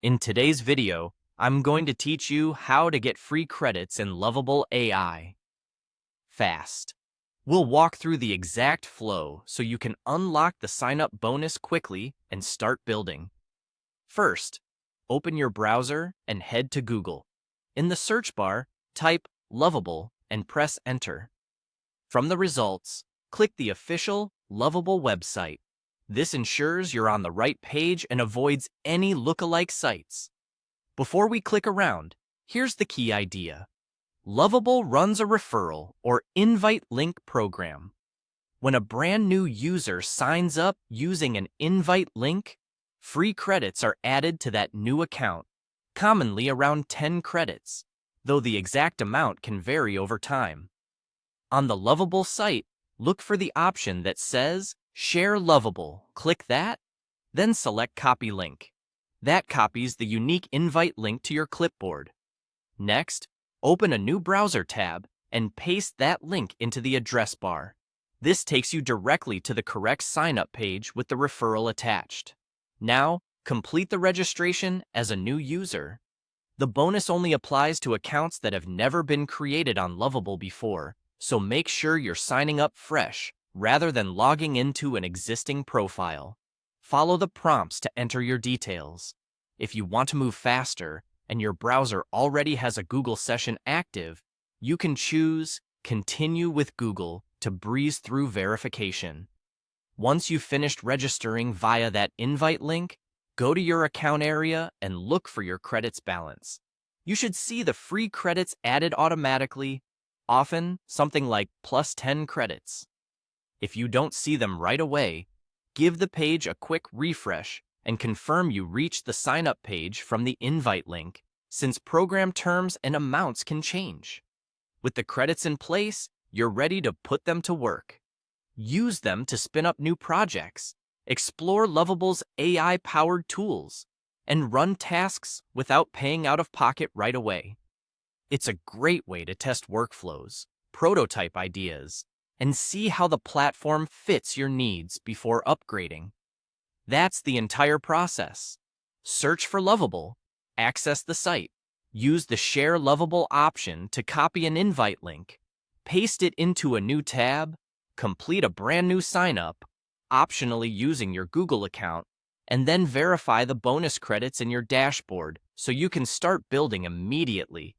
In today's video, I'm going to teach you how to get free credits in Lovable AI fast. We'll walk through the exact flow so you can unlock the sign-up bonus quickly and start building. First, open your browser and head to Google. In the search bar, type Lovable and press Enter. From the results, click the official Lovable website. This ensures you're on the right page and avoids any lookalike sites. Before we click around, here's the key idea. Lovable runs a referral or invite link program. When a brand new user signs up using an invite link, free credits are added to that new account, commonly around 10 credits, though the exact amount can vary over time. On the Lovable site, look for the option that says Share Lovable. Click that, then select Copy Link. That copies the unique invite link to your clipboard. Next, open a new browser tab and paste that link into the address bar. This takes you directly to the correct sign-up page with the referral attached. Now, complete the registration as a new user. The bonus only applies to accounts that have never been created on Lovable before, so make sure you're signing up fresh rather than logging into an existing profile. Follow the prompts to enter your details. If you want to move faster and your browser already has a Google session active, you can choose Continue with Google to breeze through verification. Once you've finished registering via that invite link, go to your account area and look for your credits balance. You should see the free credits added automatically, often something like plus 10 credits. If you don't see them right away, give the page a quick refresh and confirm you reached the sign-up page from the invite link, since program terms and amounts can change. With the credits in place, you're ready to put them to work. Use them to spin up new projects, explore Lovable's AI-powered tools, and run tasks without paying out of pocket right away. It's a great way to test workflows, prototype ideas, and see how the platform fits your needs before upgrading. That's the entire process. Search for Lovable, access the site, use the Share Lovable option to copy an invite link, paste it into a new tab, complete a brand new sign-up, optionally using your Google account, and then verify the bonus credits in your dashboard so you can start building immediately